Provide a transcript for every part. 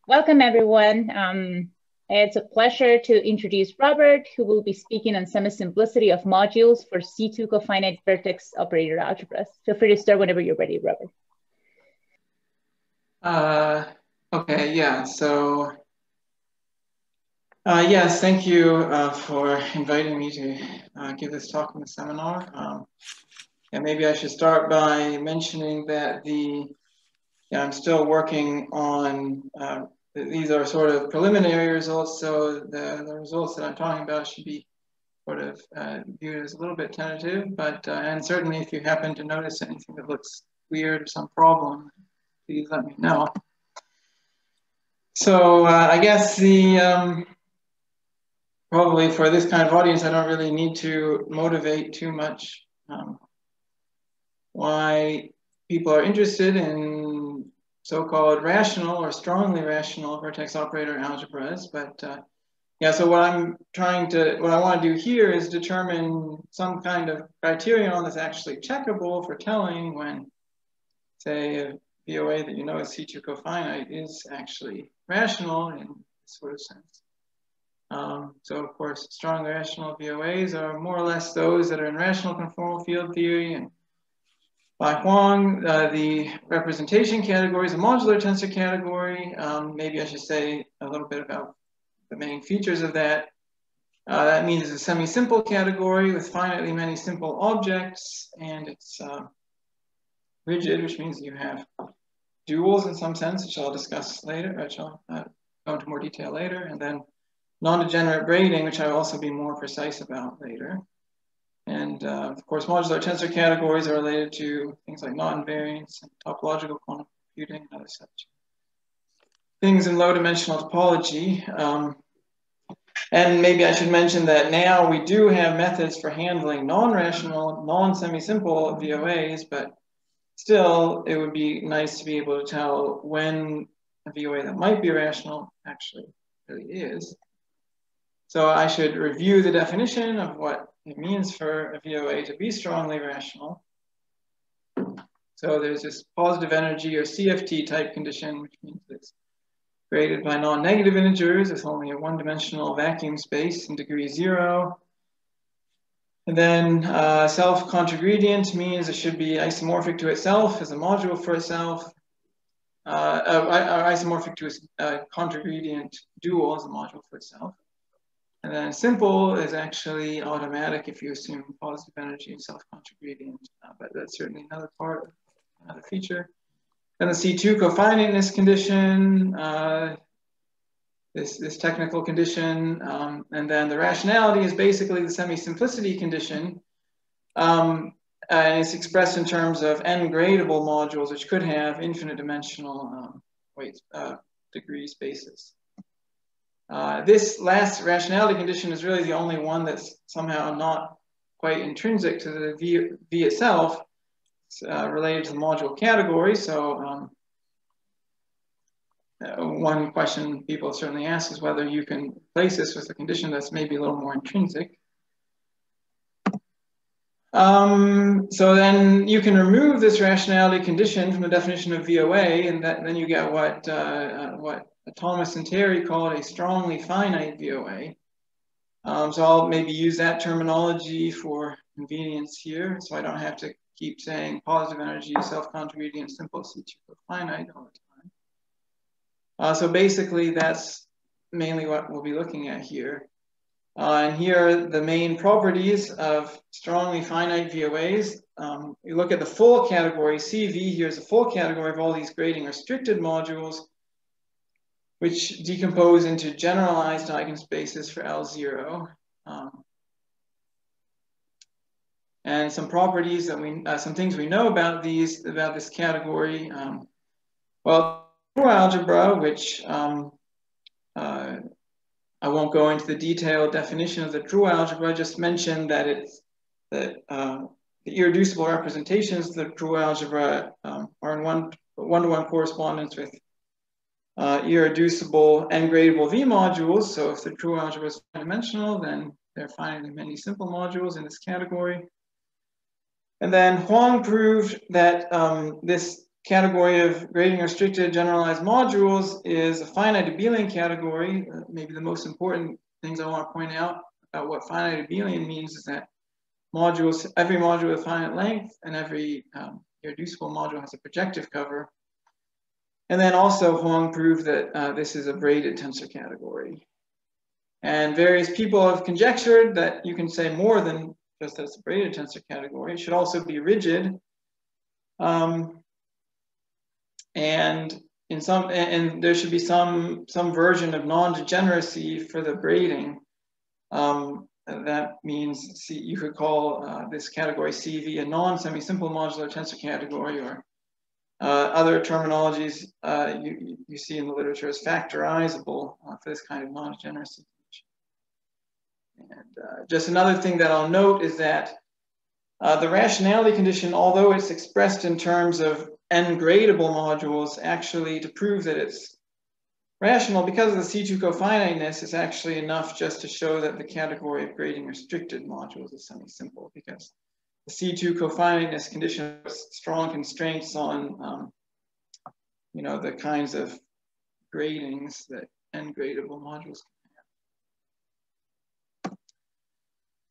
Welcome, everyone. It's a pleasure to introduce Robert, who will be speaking on semisimplicity of modules for C2 cofinite vertex operator algebras. Feel free to start whenever you're ready, Robert. Okay, yeah, so yes, thank you for inviting me to give this talk in the seminar. And maybe I should start by mentioning that I'm still working on, these are sort of preliminary results, so the results that I'm talking about should be sort of viewed as a little bit tentative, but, and certainly if you happen to notice anything that looks weird or some problem, please let me know. So I guess probably for this kind of audience, I don't really need to motivate too much why people are interested in so-called rational or strongly rational vertex operator algebras. But yeah, so what I want to do here is determine some kind of criterion that's actually checkable for telling when, say, a VOA that you know is C2 cofinite is actually rational in this sort of sense. So of course, strongly rational VOAs are more or less those that are in rational conformal field theory. And by Huang, the representation category is a modular tensor category. Maybe I should say a little bit about the main features of that. That means it's a semi-simple category with finitely many simple objects, and it's rigid, which means you have duals in some sense, which I'll discuss later, which I'll go into more detail later, and then non-degenerate braiding, which I'll also be more precise about later. And of course, modular tensor categories are related to things like non-invariance and topological quantum computing and other such things in low-dimensional topology. And maybe I should mention that now we do have methods for handling non-rational, non-semi-simple VOAs, but still, it would be nice to be able to tell when a VOA that might be rational actually really is. So I should review the definition of what it means for a VOA to be strongly rational. So there's this positive energy or CFT type condition, which means it's graded by non-negative integers. It's only a one-dimensional vacuum space in degree 0. And then self-contragradient means it should be isomorphic to itself as a module for itself. Isomorphic to a contragradient dual as a module for itself. And then simple is actually automatic if you assume positive energy and self-contragradient, but that's certainly another part, another feature. Then the C2 cofiniteness condition, this technical condition, and then the rationality is basically the semi-simplicity condition. And it's expressed in terms of n gradable modules, which could have infinite dimensional degree spaces. This last rationality condition is really the only one that's somehow not quite intrinsic to the V itself. It's related to the module category. So one question people certainly ask is whether you can replace this with a condition that's maybe a little more intrinsic. So then you can remove this rationality condition from the definition of VOA, and then you get what Thomas and Terry called a strongly finite VOA. So I'll maybe use that terminology for convenience here, so I don't have to keep saying positive energy, self-contragradient, simple C2 finite all the time. So basically, that's mainly what we'll be looking at here. And here are the main properties of strongly finite VOAs. You look at the full category, CV, here's a full category of all these grading restricted modules, which decompose into generalized eigenspaces for L0. And some properties that some things we know about this category. Well, true algebra, which I won't go into the detailed definition of the true algebra. I just mentioned that the irreducible representations of the true algebra are in one-to-one correspondence with irreducible n-gradable V modules. So if the true algebra is dimensional, then there are finitely many simple modules in this category. And then Huang proved that this category of grading restricted generalized modules is a finite abelian category. Maybe the most important things I want to point out about what finite abelian means is that modules, every module with finite length and every irreducible module has a projective cover. And then also Huang proved that this is a braided tensor category. And various people have conjectured that you can say more than just that it's a braided tensor category. It should also be rigid. And there should be some version of non-degeneracy for the braiding. That means you could call this category CV a non-semi-simple modular tensor category, or other terminologies you see in the literature as factorizable for this kind of non-degeneracy. And just another thing that I'll note is that the rationality condition, although it's expressed in terms of n-gradable modules, actually to prove that it's rational, because of the C2 cofiniteness, is actually enough just to show that the category of grading restricted modules is semi-simple, because the C2 cofiniteness condition has strong constraints on the kinds of gradings that n-gradable modules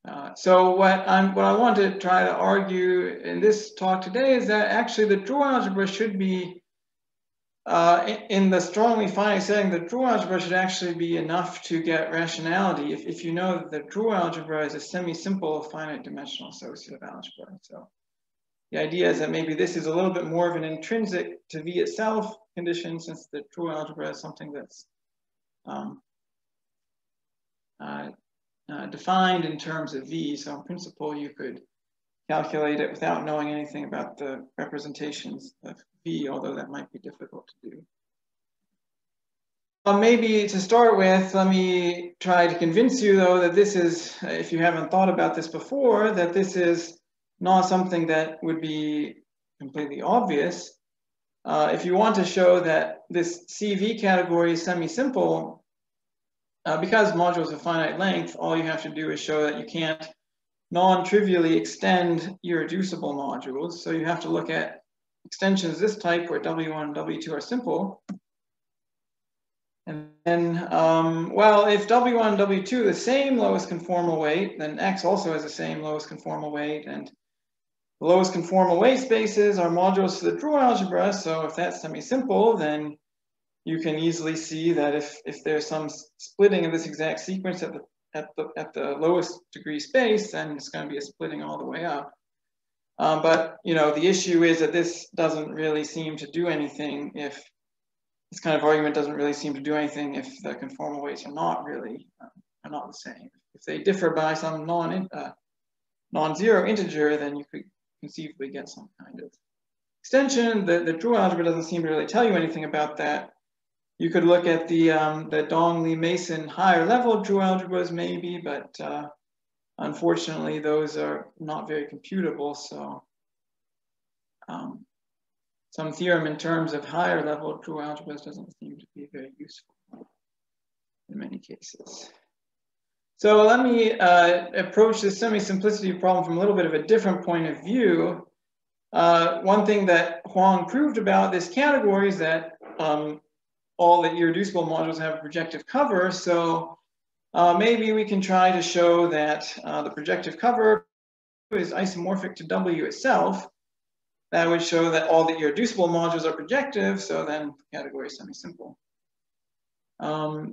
can have. So what I want to try to argue in this talk today is that actually the Drude algebra should be, in the strongly finite setting, the Drude algebra should actually be enough to get rationality if you know that the Drude algebra is a semi-simple finite dimensional associative algebra. So the idea is that maybe this is a little bit more of an intrinsic to V itself condition, since the Drude algebra is something that's defined in terms of V. So in principle, you could calculate it without knowing anything about the representations of V, although that might be difficult to do. Maybe to start with, let me try to convince you, though, that this is, if you haven't thought about this before, that this is not something that would be completely obvious. If you want to show that this CV category is semi-simple, because modules of finite length, all you have to do is show that you can't non-trivially extend irreducible modules. So you have to look at extensions of this type where W1 and W2 are simple. And then, well, if W1 and W2 are the same lowest conformal weight, then X also has the same lowest conformal weight. And the lowest conformal weight spaces are modules to the Drude algebra. So if that's semi-simple, then you can easily see that if there's some splitting of this exact sequence at the lowest degree space, then it's going to be a splitting all the way up. But the issue is that this doesn't really seem to do anything if this kind of argument doesn't really seem to do anything if the conformal weights are not the same. If they differ by some non-zero integer, then you could conceivably get some kind of extension. The Drude algebra doesn't seem to really tell you anything about that. You could look at the Dong-Lee-Mason higher level Drude algebras maybe, but unfortunately those are not very computable. So some theorem in terms of higher level Drude algebras doesn't seem to be very useful in many cases. So let me approach this semi-simplicity problem from a little bit of a different point of view. One thing that Huang proved about this category is that all the irreducible modules have a projective cover. So maybe we can try to show that the projective cover is isomorphic to W itself. That would show that all the irreducible modules are projective. So then the category is semi-simple.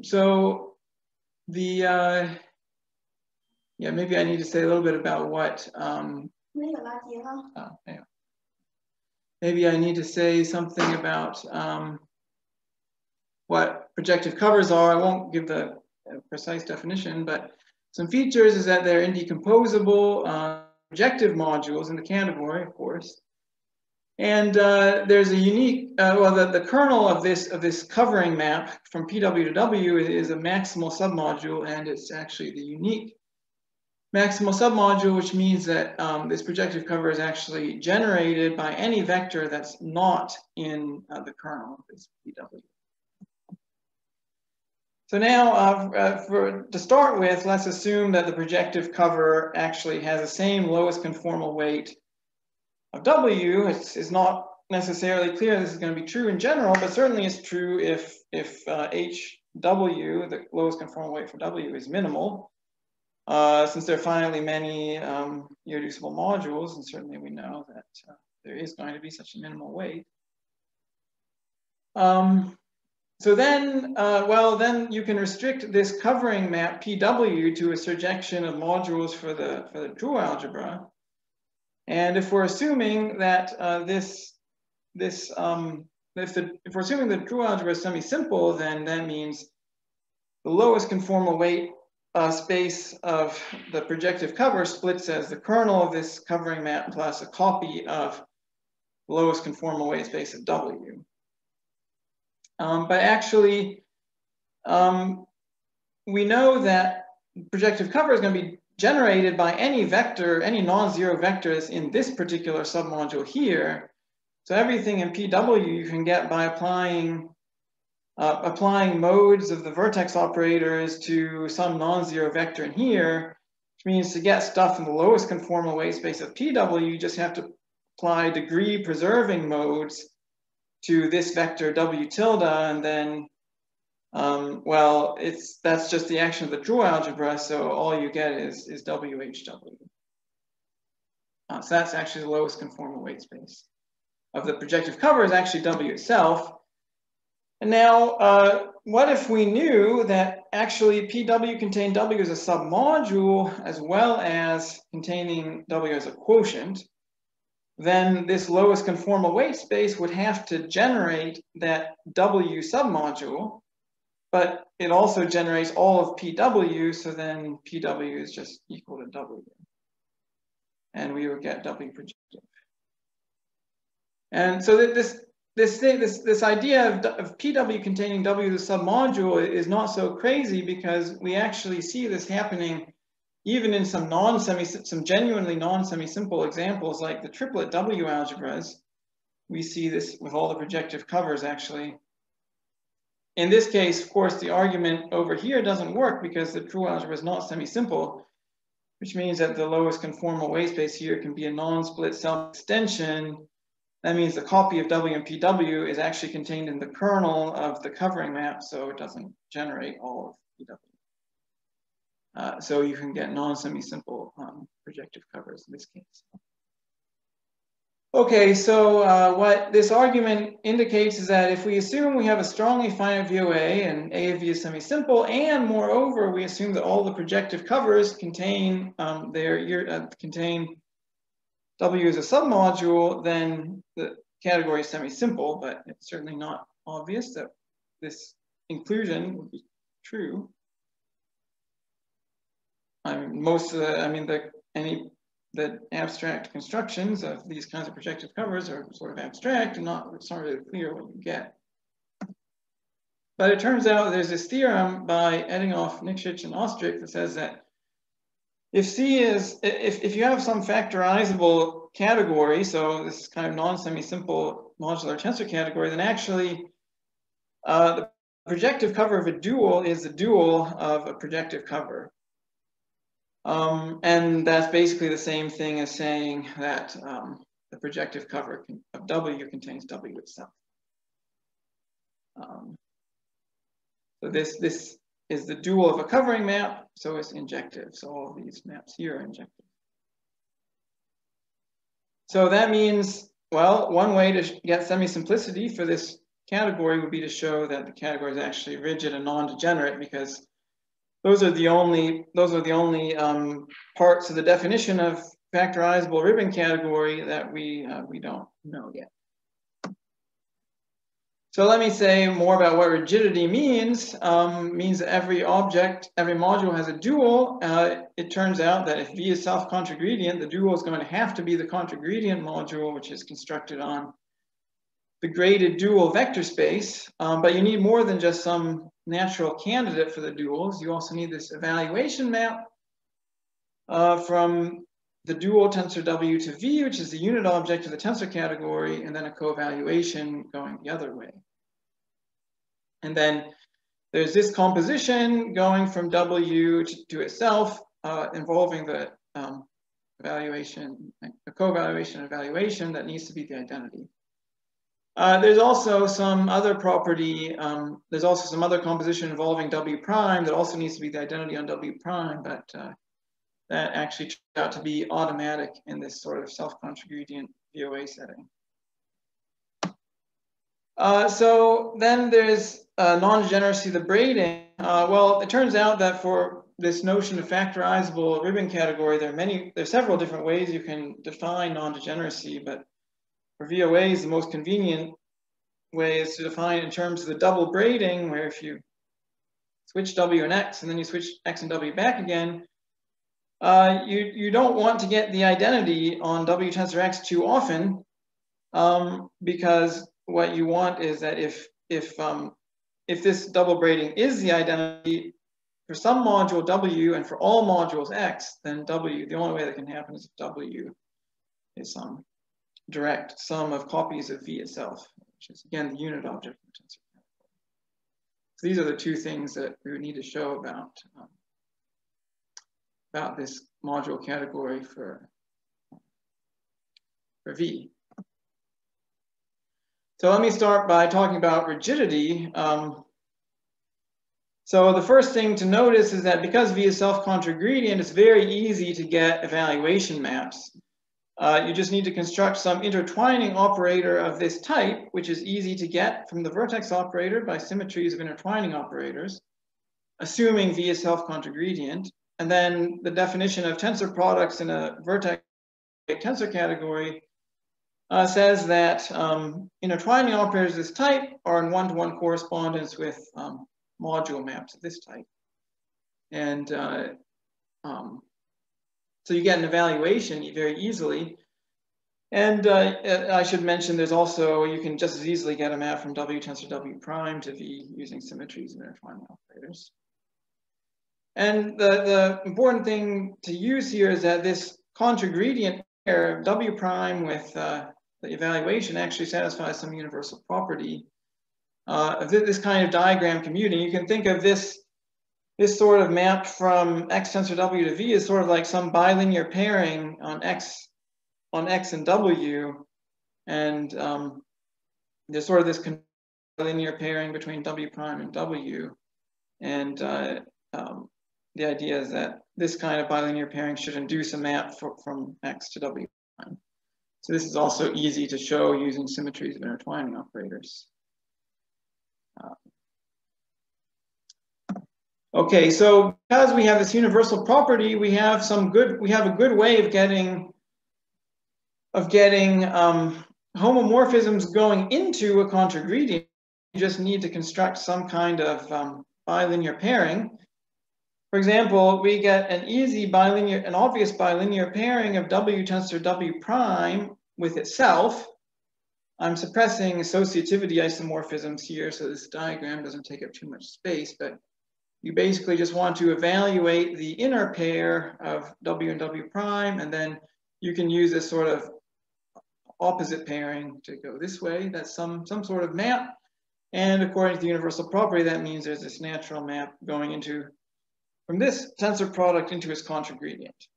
So the maybe I need to say a little bit about what. Maybe I need to say something about what projective covers are. I won't give the precise definition, but some features is that they're indecomposable projective modules in the category, of course. And there's a unique, well, the kernel of this covering map from PW to W is a maximal submodule, and it's actually the unique maximal submodule, which means that this projective cover is actually generated by any vector that's not in the kernel of this PW. So now, to start with, let's assume that the projective cover actually has the same lowest conformal weight of W. It's not necessarily clear this is going to be true in general, but certainly it's true if HW, the lowest conformal weight for W, is minimal. Since there are finitely many irreducible modules, and certainly we know that there is going to be such a minimal weight. So then, well, then you can restrict this covering map PW to a surjection of modules for the dual algebra. And if we're assuming that if we're assuming the dual algebra is semi-simple, then that means the lowest conformal weight space of the projective cover splits as the kernel of this covering map plus a copy of the lowest conformal weight space of W. But actually, we know that projective cover is going to be generated by any vector, any non-zero vector that's in this particular submodule here. So everything in PW you can get by applying modes of the vertex operators to some non-zero vector in here, which means to get stuff in the lowest conformal weight space of PW, you just have to apply degree preserving modes to this vector W tilde, and then, well, that's just the action of the dual algebra, so all you get is WHW. So that's actually the lowest conformal weight space of the projective cover is actually W itself. And now, what if we knew that actually PW contained W as a submodule as well as containing W as a quotient? Then this lowest conformal weight space would have to generate that W submodule, but it also generates all of PW, so then PW is just equal to W. And we would get W projective. And so this idea of PW containing W as a submodule is not so crazy because we actually see this happening even in some genuinely non-semi-simple examples like the triplet W algebras. We see this with all the projective covers actually. In this case, of course, the argument over here doesn't work because the true algebra is not semi-simple, which means that the lowest conformal weight space here can be a non-split self-extension. That means the copy of W and PW is actually contained in the kernel of the covering map, so it doesn't generate all of PW. So you can get non-semi-simple projective covers in this case. Okay, so what this argument indicates is that if we assume we have a strongly finite VOA and A of V is semi-simple, and moreover, we assume that all the projective covers contain contain W as a submodule, then the category is semi-simple, but it's certainly not obvious that this inclusion would be true. I mean, the abstract constructions of these kinds of projective covers are sort of abstract and it's not really clear what you get. But it turns out there's this theorem by Eddinghoff, Nikšić, and Ostrich that says that if you have some factorizable category, so this kind of non-semi-simple modular tensor category, then actually the projective cover of a dual is the dual of a projective cover. And that's basically the same thing as saying that the projective cover of W contains W itself. So this is the dual of a covering map, so it's injective. So all of these maps here are injective. So that means, well, one way to get semi-simplicity for this category would be to show that the category is actually rigid and non-degenerate, because those are the only parts of the definition of factorizable ribbon category that we don't know yet. So let me say more about what rigidity means. Means that every module has a dual. It turns out that if V is self-contragradient, the dual is going to have to be the contragradient module, which is constructed on the graded dual vector space. But you need more than just some natural candidate for the duals. You also need this evaluation map from the dual tensor W to V, which is the unit object of the tensor category, and then a co-evaluation going the other way. And then there's this composition going from W to itself, involving the evaluation, a co-evaluation evaluation that needs to be the identity. There's also some other property, there's also some other composition involving W prime that also needs to be the identity on W prime, but that actually turned out to be automatic in this sort of self-contributient VOA setting. So then there's non-degeneracy of the braiding. Well, it turns out that for this notion of factorizable ribbon category, there's several different ways you can define non-degeneracy, but for VOAs, the most convenient way is to define it in terms of the double braiding, where if you switch W and X, and then you switch X and W back again, you don't want to get the identity on W tensor X too often, because what you want is that if this double braiding is the identity for some module W and for all modules X, then W, the only way that can happen is if W is some direct sum of copies of V itself, which is again the unit object of the tensor category. So these are the two things that we would need to show about this module category for V. So let me start by talking about rigidity. So the first thing to notice is that because V is self-controgredient, it's very easy to get evaluation maps. You just need to construct some intertwining operator of this type, which is easy to get from the vertex operator by symmetries of intertwining operators, assuming V is self-controgredient. And then the definition of tensor products in a vertex tensor category says that intertwining operators of this type are in one-to-one correspondence with module maps of this type. And so you get an evaluation very easily. And I should mention there's also, you can just as easily get a map from W tensor W prime to V using symmetries of intertwining operators. And the important thing to use here is that this controgredient pair, W prime with the evaluation, actually satisfies some universal property of this kind of diagram commuting. You can think of this sort of map from X tensor W to V as sort of like some bilinear pairing on X and W, and there's sort of this bilinear pairing between W prime and W, and the idea is that this kind of bilinear pairing should induce a map from X to W prime. So this is also easy to show using symmetries of intertwining operators. Okay, so because we have this universal property, we have a good way of getting homomorphisms going into a controgredient. You just need to construct some kind of bilinear pairing. For example, we get an obvious bilinear pairing of W tensor W prime with itself. I'm suppressing associativity isomorphisms here, so this diagram doesn't take up too much space, but you basically just want to evaluate the inner pair of W and W prime, and then you can use this sort of opposite pairing to go this way. That's some sort of map. And according to the universal property, that means there's this natural map going from this tensor product into its controgredient.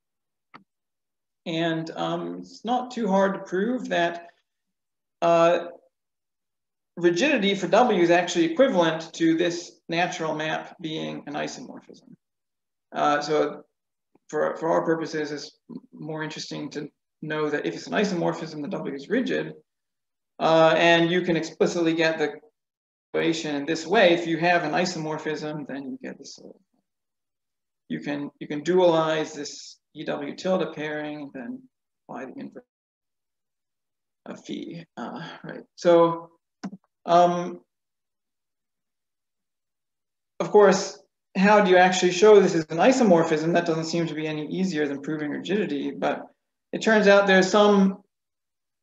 And it's not too hard to prove that rigidity for W is actually equivalent to this natural map being an isomorphism. So for our purposes, it's more interesting to know that if it's an isomorphism, the W is rigid. And you can explicitly get the equation in this way. If you have an isomorphism, then you get this. You can dualize this EW tilde pairing and then apply the inverse of phi. Right. So, of course, how do you actually show this is an isomorphism? That doesn't seem to be any easier than proving rigidity, but it turns out there's some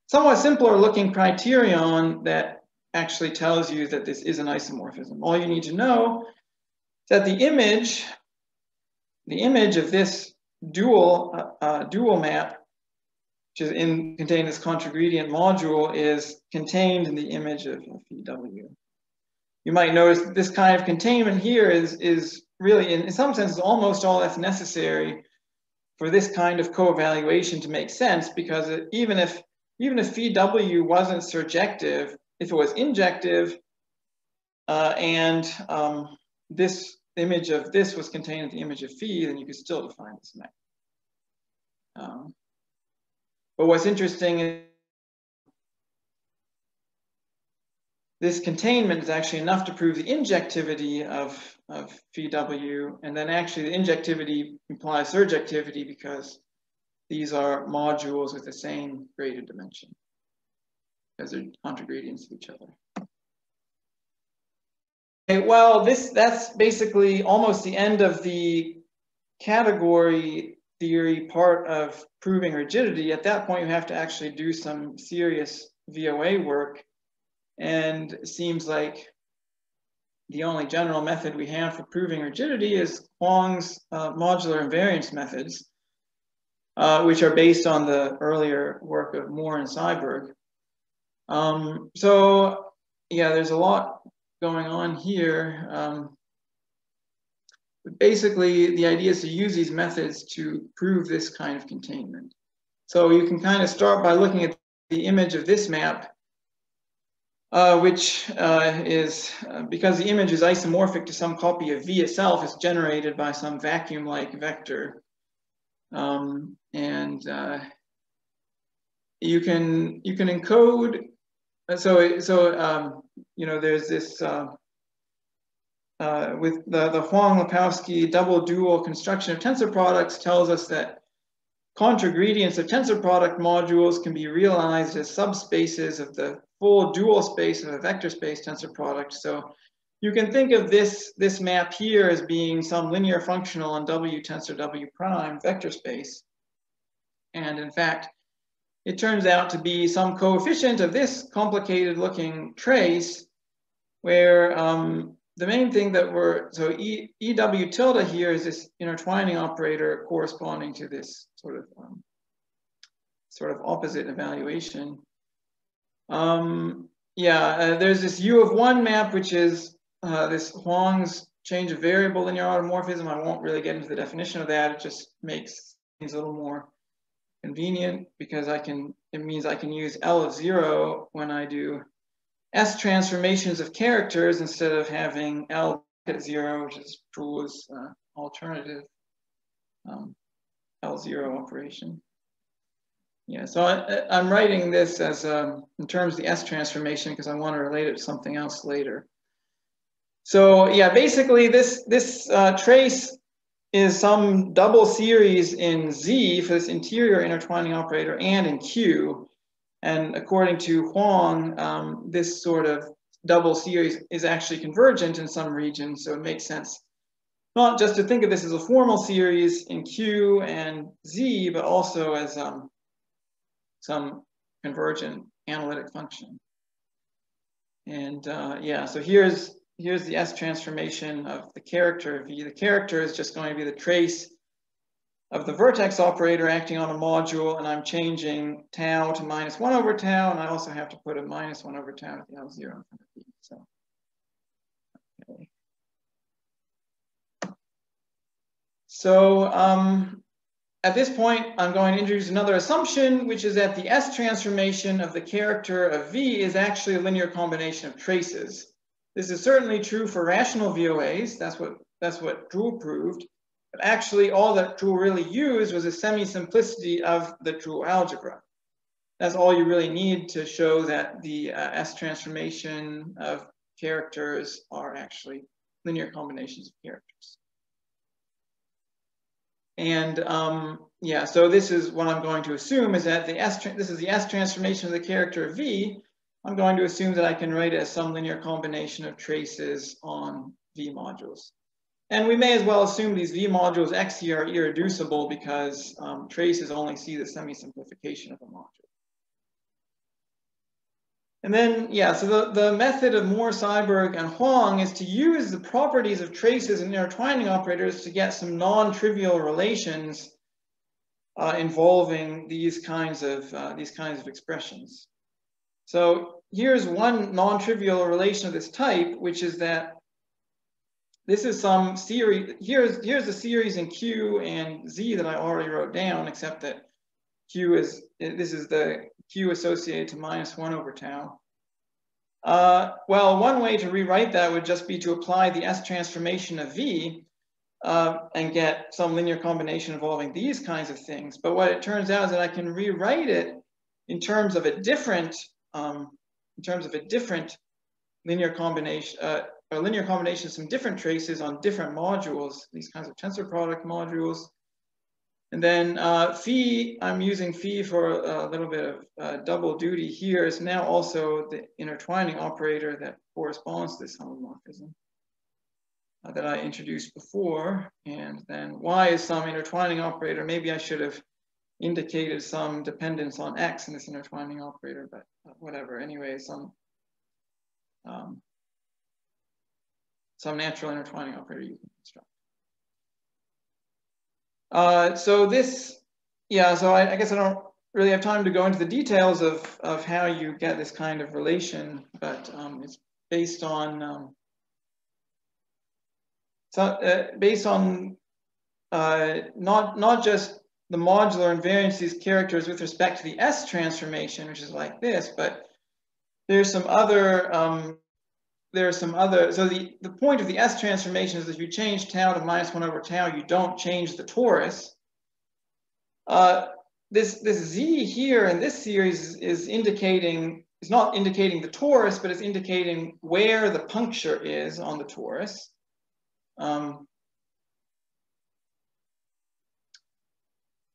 somewhat simpler looking criterion that actually tells you that this is an isomorphism. All you need to know is that the image of this dual map, which is contained in this controgredient module, is contained in the image of EW. You might notice that this kind of containment here is really, in some sense, almost all that's necessary for this kind of co-evaluation to make sense, because even if phi W wasn't surjective, if it was injective, and this image of this was contained in the image of phi, then you could still define this map. But what's interesting is this containment is actually enough to prove the injectivity of phi w, and then actually the injectivity implies surjectivity because these are modules with the same graded dimension, because they're contragradients of each other. Okay, well, that's basically almost the end of the category theory part of proving rigidity. At that point, you have to actually do some serious VOA work. And it seems like the only general method we have for proving rigidity is Huang's modular invariance methods, which are based on the earlier work of Moore and Seiberg. So yeah, there's a lot going on here. But basically, the idea is to use these methods to prove this kind of containment. So you can kind of start by looking at the image of this map, which is, because the image is isomorphic to some copy of V itself, is generated by some vacuum-like vector. And you can encode, you know, there's this, with the Huang-Lapowski double dual construction of tensor products tells us that contragradients of tensor product modules can be realized as subspaces of the full dual space of a vector space tensor product. So you can think of this map here as being some linear functional on W tensor W prime vector space. And in fact, it turns out to be some coefficient of this complicated looking trace where the main thing that so EW tilde here is this intertwining operator corresponding to this sort of opposite evaluation. There's this U of 1 map, which is this Huang's change of variable linear automorphism. I won't really get into the definition of that. It just makes things a little more convenient because it means I can use L of 0 when I do S transformations of characters instead of having L at 0, which is Prull's alternative L0 operation. Yeah, so I'm writing this as in terms of the S transformation because I want to relate it to something else later. So yeah, basically this trace is some double series in Z for this interior intertwining operator and in Q. And according to Huang, this sort of double series is actually convergent in some regions. So it makes sense not just to think of this as a formal series in Q and Z, but also as some convergent analytic function. And yeah, so here's the S transformation of the character V. The character is just going to be the trace of the vertex operator acting on a module, and I'm changing tau to -1 over tau, and I also have to put a -1 over tau at the L0 in front of V. So, okay. So at this point, I'm going to introduce another assumption, which is that the S transformation of the character of V is actually a linear combination of traces. This is certainly true for rational VOAs. That's what Drew proved. But actually, all that Drew really used was a semi-simplicity of the Drew algebra. That's all you really need to show that the S transformation of characters are actually linear combinations of characters. And yeah, so this is what I'm going to assume is that this is the S transformation of the character of V. I'm going to assume that I can write it as some linear combination of traces on V modules. And we may as well assume these V modules X here are irreducible because traces only see the semi-simplification of a module. And then, yeah, so the method of Moore, Seiberg, and Huang is to use the properties of traces and intertwining operators to get some non-trivial relations involving these kinds of expressions. So here's one non-trivial relation of this type, which is that this is some series. Here's the series in Q and Z that I already wrote down, except that this is the Q associated to -1 over tau. Well, one way to rewrite that would just be to apply the S transformation of V and get some linear combination involving these kinds of things. But what it turns out is that I can rewrite it in terms of a different, linear combination, or linear combination of some different traces on different modules, these kinds of tensor product modules. And then phi, I'm using phi for a little bit of double duty here, is now also the intertwining operator that corresponds to this homomorphism that I introduced before. And then y is some intertwining operator. Maybe I should have indicated some dependence on x in this intertwining operator, but whatever. Anyway, some natural intertwining operator you can construct. So this, yeah, so I guess I don't really have time to go into the details of how you get this kind of relation, but it's based on not just the modular invariance of these characters with respect to the S transformation, which is like this, but there's some other, so the point of the S transformation is that if you change tau to -1 over tau, you don't change the torus. This Z here in this series is not indicating the torus, but it's indicating where the puncture is on the torus.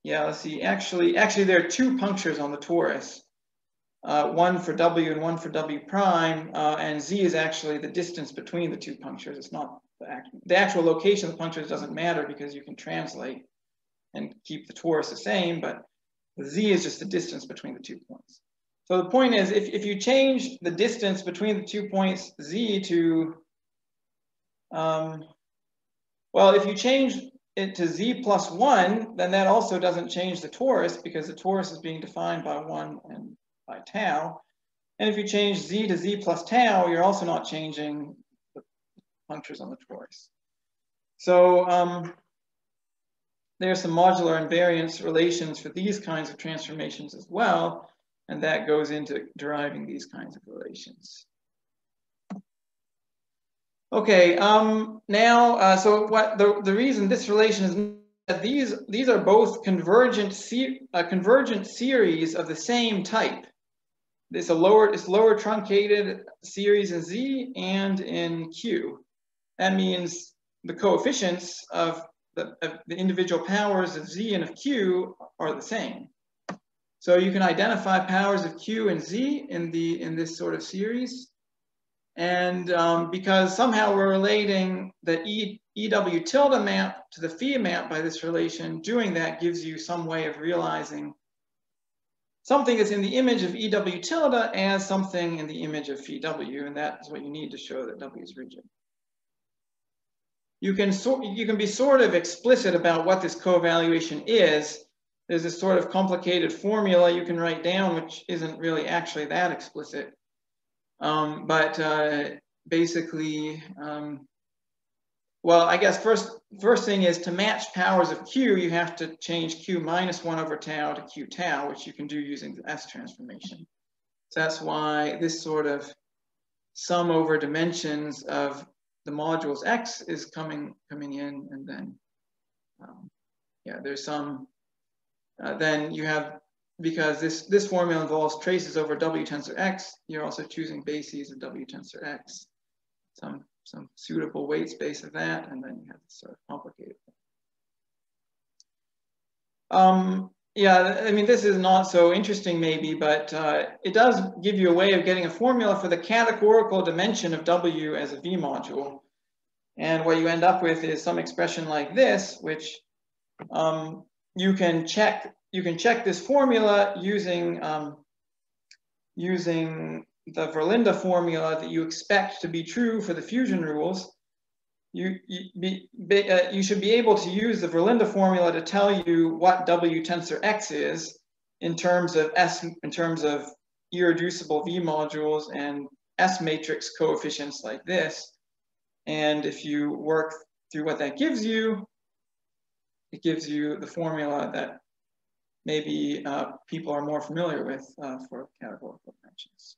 Yeah, let's see. Actually, there are two punctures on the torus, one for W and one for W prime, and Z is actually the distance between the two punctures. It's not the actual location of the punctures doesn't matter because you can translate and keep the torus the same, but the Z is just the distance between the 2 points. So the point is, if you change the distance between the 2 points Z to, well, if you change it to Z plus 1, then that also doesn't change the torus because the torus is being defined by 1 and by tau. And if you change Z to Z plus tau, you're also not changing the punctures on the torus. So there's some modular invariance relations for these kinds of transformations as well, and that goes into deriving these kinds of relations. Okay, now, so what the reason this relation is that these are both convergent series of the same type. It's lower truncated series in Z and in Q. That means the coefficients of the individual powers of Z and of Q are the same. So you can identify powers of Q and Z in this sort of series. And because somehow we're relating the EW tilde map to the phi map by this relation, doing that gives you some way of realizing something that's in the image of EW tilde as something in the image of phi W, and that's what you need to show that W is rigid. You can be sort of explicit about what this co-evaluation is. There's this sort of complicated formula you can write down, which isn't really actually that explicit. But basically, well, I guess first thing is to match powers of Q, you have to change Q minus 1 over tau to Q tau, which you can do using the S transformation. So that's why this sort of sum over dimensions of the modules X is coming in, and then, yeah, there's some, then you have, because this formula involves traces over W tensor X, you're also choosing bases of W tensor X, some suitable weight space of that, and then you have this sort of complicated thing. Yeah, I mean, this is not so interesting maybe, but it does give you a way of getting a formula for the categorical dimension of W as a V module. And what you end up with is some expression like this, which you can check this formula using the Verlinde formula that you expect to be true for the fusion rules. You should be able to use the Verlinde formula to tell you what W tensor X is in terms of irreducible V modules and S matrix coefficients like this. And if you work through what that gives you, it gives you the formula that maybe people are more familiar with for categorical dimensions.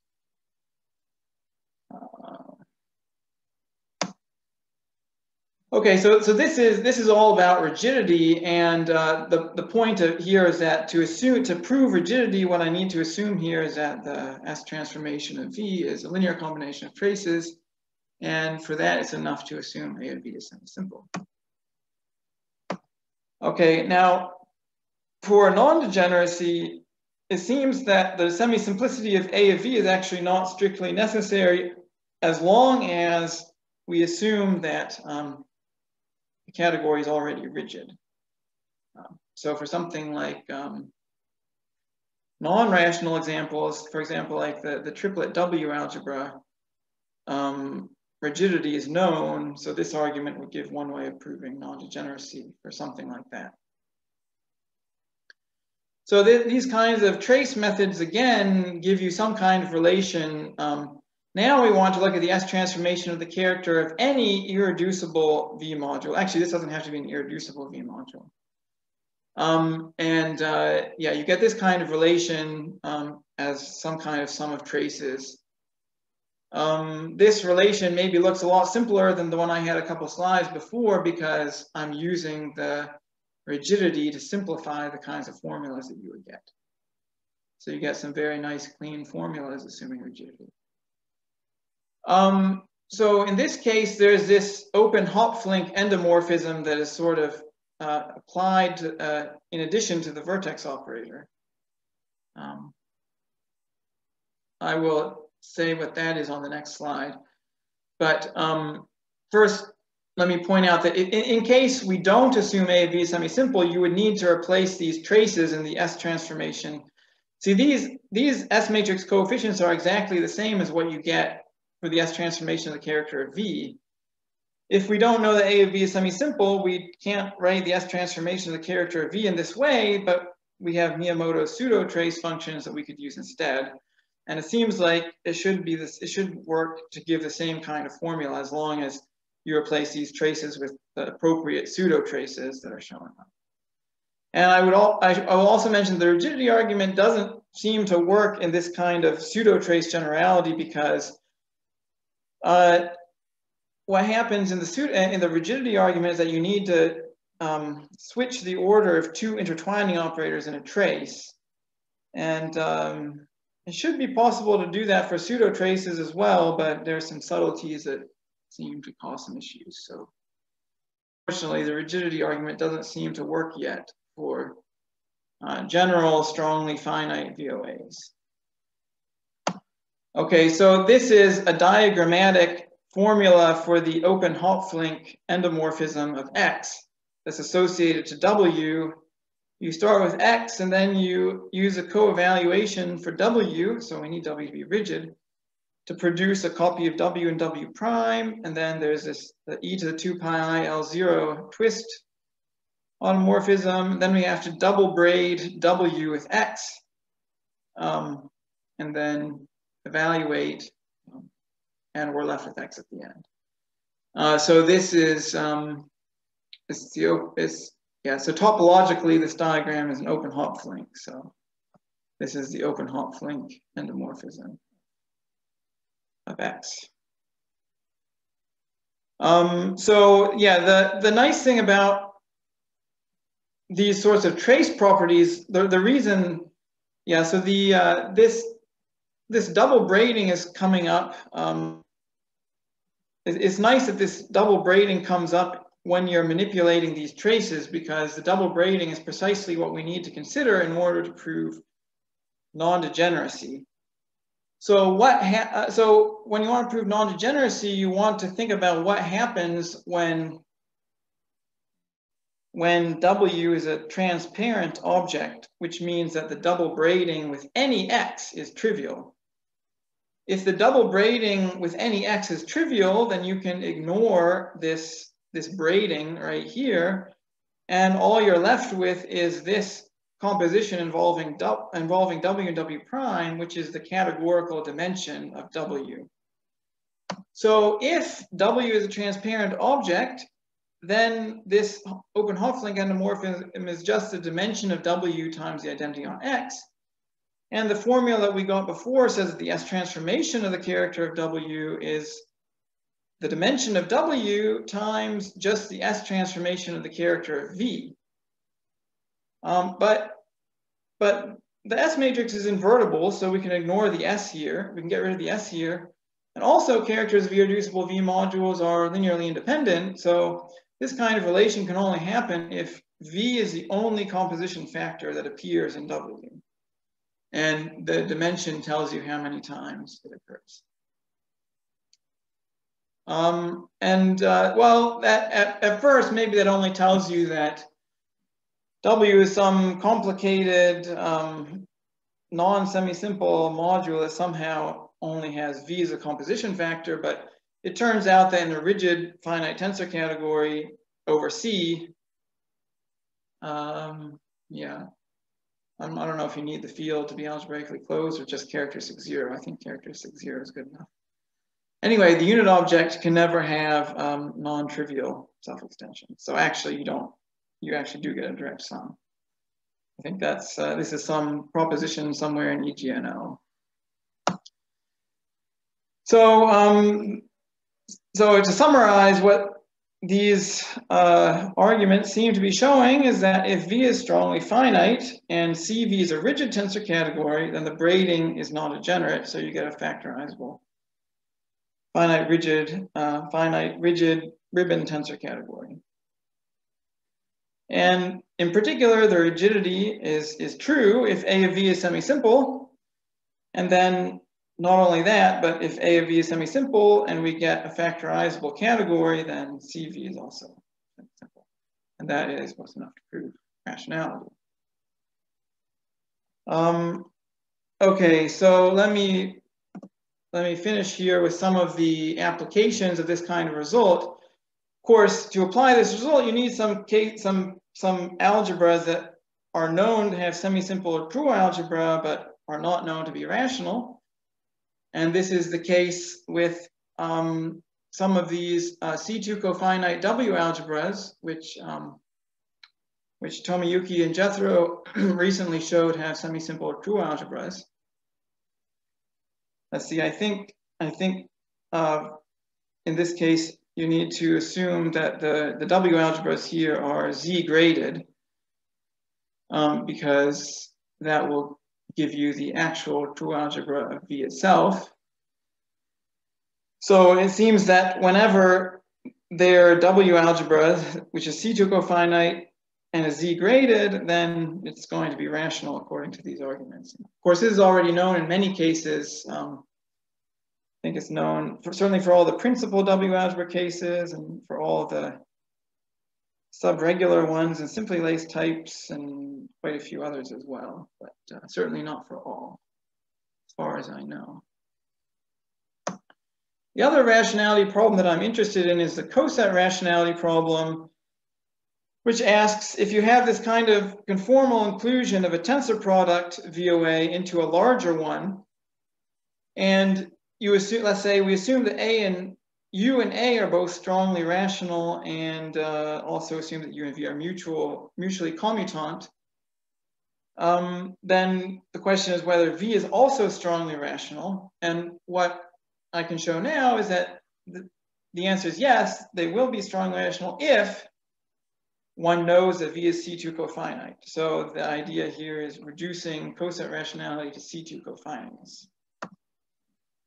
Okay, so this is all about rigidity, and the point here is that to prove rigidity, what I need to assume here is that the S transformation of V is a linear combination of traces, and for that it's enough to assume A of V is semi-simple. Okay, now for non-degeneracy, it seems that the semi-simplicity of A of V is actually not strictly necessary as long as we assume that the category is already rigid. So for something like non-rational examples, for example, like the triplet W algebra, rigidity is known, so this argument would give one way of proving non-degeneracy for something like that. So these kinds of trace methods, again, give you some kind of relation. Now we want to look at the S transformation of the character of any irreducible V module. Actually, this doesn't have to be an irreducible V module. Yeah, you get this kind of relation as some kind of sum of traces. This relation maybe looks a lot simpler than the one I had a couple slides before because I'm using the rigidity to simplify the kinds of formulas that you would get. So you get some very nice clean formulas assuming rigidity. So in this case, there's this open Hopflink endomorphism that is sort of applied to, in addition to the vertex operator. I will say what that is on the next slide. But first, let me point out that in case we don't assume A of V is semi-simple, you would need to replace these traces in the S transformation. See, these S matrix coefficients are exactly the same as what you get for the S transformation of the character of V. If we don't know that A of V is semi-simple, we can't write the S transformation of the character of V in this way, but we have Miyamoto's pseudo trace functions that we could use instead. And it seems like it should work to give the same kind of formula as long as you replace these traces with the appropriate pseudo traces that are shown up. And I will also mention the rigidity argument doesn't seem to work in this kind of pseudo trace generality because what happens in the rigidity argument is that you need to switch the order of two intertwining operators in a trace. And it should be possible to do that for pseudo traces as well, but there's some subtleties that seem to cause some issues. So unfortunately, the rigidity argument doesn't seem to work yet for general, strongly finite VOAs. Okay, so this is a diagrammatic formula for the open Hopflink endomorphism of X that's associated to W. You start with X and then you use a co-evaluation for W, so we need W to be rigid, to produce a copy of W and W prime, and then there's this the e to the 2 pi I L0 twist automorphism. Then we have to double braid W with X, and then evaluate, and we're left with X at the end. So this is so topologically this diagram is an open Hopflink. So this is the open Hopflink endomorphism of X. So yeah, the nice thing about these sorts of trace properties, the reason, yeah, so the this double braiding is coming up. It's nice that this double braiding comes up when you're manipulating these traces, because the double braiding is precisely what we need to consider in order to prove non-degeneracy. So so when you want to prove non-degeneracy, you want to think about what happens when W is a transparent object, which means that the double braiding with any X is trivial. If the double braiding with any X is trivial, then you can ignore this braiding right here, and all you're left with is this composition involving W and W prime, which is the categorical dimension of W. So if W is a transparent object, then this open Hopflink endomorphism is just the dimension of W times the identity on X. And the formula that we got before says that the S transformation of the character of W is the dimension of W times just the S transformation of the character of V. But the S matrix is invertible, so we can ignore the S here. We can get rid of the S here. And also characters of irreducible V modules are linearly independent. So this kind of relation can only happen if V is the only composition factor that appears in W. And the dimension tells you how many times it occurs. Well, at first, maybe that only tells you that W is some complicated non-semi-simple module that somehow only has V as a composition factor, but it turns out that in the rigid finite tensor category over C, yeah, I don't know if you need the field to be algebraically closed or just characteristic 0. I think characteristic 0 is good enough. Anyway, the unit object can never have non-trivial self-extension. So actually, you actually do get a direct sum. I think that's this is some proposition somewhere in EGNO. So to summarize, what these arguments seem to be showing is that if V is strongly finite and CV is a rigid tensor category, then the braiding is non-degenerate, so you get a factorizable finite rigid ribbon tensor category. And in particular, the rigidity is true if A of V is semi-simple, and then not only that, but if A of V is semi-simple and we get a factorizable category, then CV is also semi-simple. And that is what's enough to prove rationality. Okay, so let me finish here with some of the applications of this kind of result. Of course, to apply this result, you need some algebras that are known to have semi-simple or true algebra, but are not known to be rational. And this is the case with some of these C2 cofinite W algebras, which Tomiyuki and Jethro recently showed have semi-simple or true algebras. Let's see, I think in this case, you need to assume that the W algebras here are Z graded because that will give you the actual true algebra of V itself. So it seems that whenever their W algebra, which is C2 cofinite and is Z graded, then it's going to be rational according to these arguments. Of course, this is already known in many cases. I think it's known certainly for all the principal W algebra cases and for all the subregular ones and simply laced types and quite a few others as well, but certainly not for all, as far as I know. The other rationality problem that I'm interested in is the Coset rationality problem, which asks if you have this kind of conformal inclusion of a tensor product VOA into a larger one, and you assume, let's say we assume that U and A are both strongly rational, and also assume that U and V are mutually commutant, then the question is whether V is also strongly rational. And what I can show now is that the answer is yes, they will be strongly rational if one knows that V is C2 cofinite. So the idea here is reducing Coset rationality to C2 cofiniteness.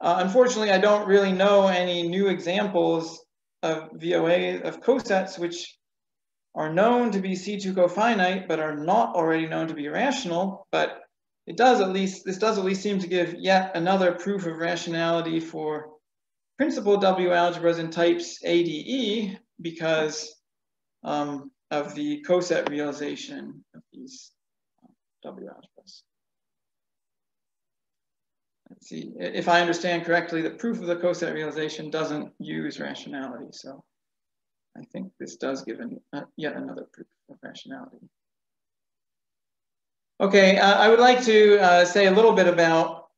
Unfortunately, I don't really know any new examples of VOA of cosets which are known to be C2 cofinite but are not already known to be rational. But this does at least seem to give yet another proof of rationality for principal W algebras in types ADE because of the Coset realization of these W algebras. Let's see, if I understand correctly, the proof of the Coset realization doesn't use rationality. So I think this does give yet another proof of rationality. Okay, I would like to say a little bit about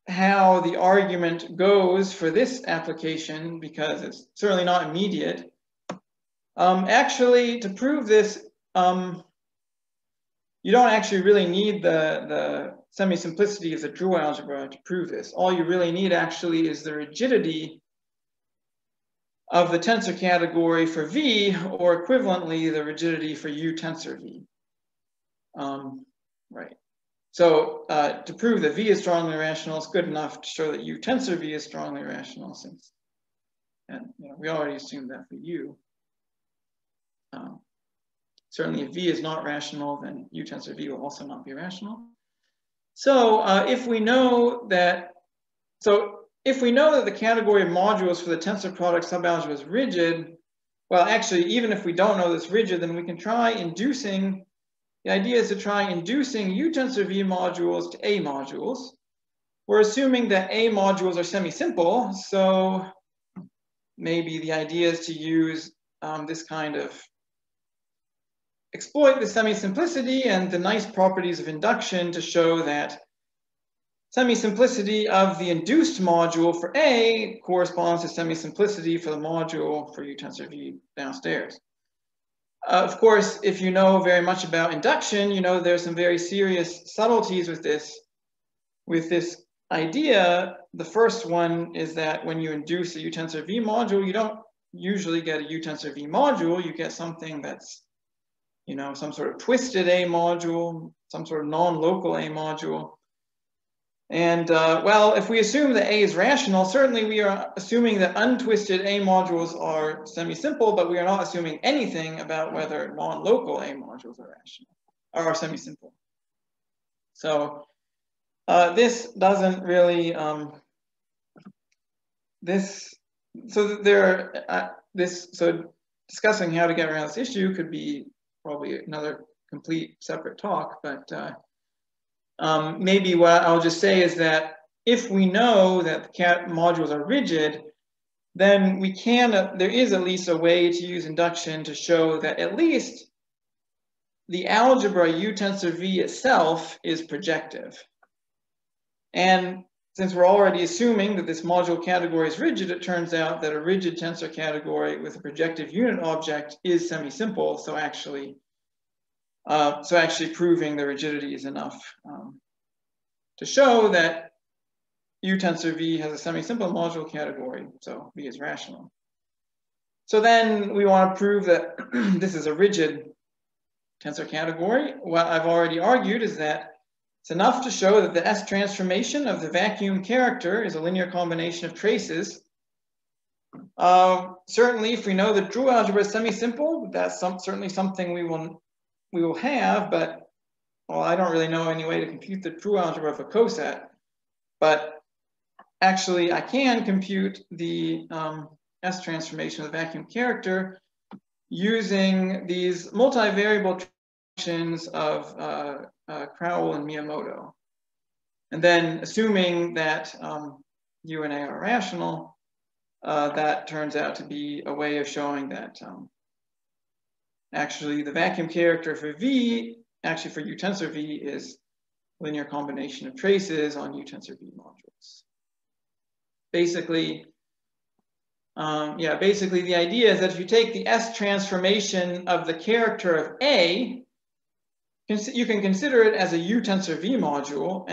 how the argument goes for this application, because it's certainly not immediate. Actually, to prove this, you don't actually really need the semisimplicity of the dual algebra to prove this. All you really need actually is the rigidity of the tensor category for V, or equivalently, the rigidity for U tensor V. Right. So to prove that V is strongly rational, it's good enough to show that U tensor V is strongly rational, since, and we already assumed that for U. Certainly, if V is not rational, then U tensor V will also not be rational. So if we know that the category of modules for the tensor product subalgebra is rigid, well, actually, even if we don't know this rigid, then we can try inducing. The idea is to try inducing U tensor V modules to A modules. We're assuming that A modules are semi-simple, so maybe the idea is to use this kind of exploit the semisimplicity and the nice properties of induction to show that semisimplicity of the induced module for A corresponds to semisimplicity for the module for U tensor V downstairs. Of course, if you know very much about induction, you know there's some very serious subtleties with this idea. The first one is that when you induce a U tensor V module, you don't usually get a U tensor V module. You get something that's, some sort of twisted A module, some sort of non-local A module. And well, if we assume that A is rational, certainly we are assuming that untwisted A modules are semi-simple, but we are not assuming anything about whether non-local A modules are rational, or are semi-simple. So this doesn't really, so discussing how to get around this issue could be probably another complete separate talk, but maybe what I'll just say is that if we know that the cat modules are rigid, then we can, there is at least a way to use induction to show that at least the algebra U tensor V itself is projective. And since we're already assuming that this module category is rigid, it turns out that a rigid tensor category with a projective unit object is semi-simple. So actually proving the rigidity is enough to show that U tensor V has a semi-simple module category, so V is rational. So then we want to prove that this is a rigid tensor category. What I've already argued is that it's enough to show that the S transformation of the vacuum character is a linear combination of traces. Certainly, if we know that dual algebra is semi-simple, that's certainly something we will have, but well, I don't really know any way to compute the true algebra of a coset, but actually I can compute the S transformation of the vacuum character using these multivariable functions of Crowell and Miyamoto. And then assuming that U and A are rational, that turns out to be a way of showing that actually the vacuum character for V, actually for U tensor V, is linear combination of traces on U tensor V modules. Basically, basically the idea is that if you take the S transformation of the character of A, you can consider it as a U tensor V module,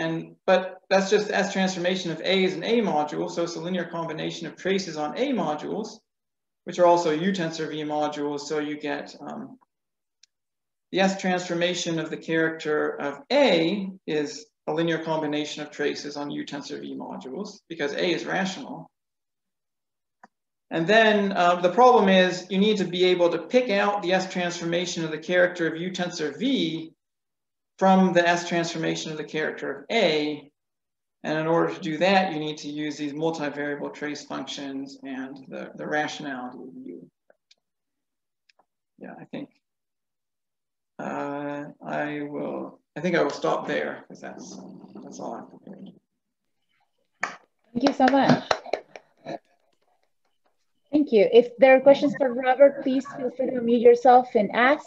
but that's just the S transformation of A as an A module, so it's a linear combination of traces on A modules, which are also U tensor V modules, so you get the S transformation of the character of A is a linear combination of traces on U tensor V modules, because A is rational. And then the problem is you need to be able to pick out the S transformation of the character of U tensor V from the S transformation of the character of A. And in order to do that, you need to use these multivariable trace functions and the rationality of U. Yeah, I think I will stop there because that's all I've prepared. Thank you so much. Thank you. If there are questions for Robert, please feel free to unmute yourself and ask.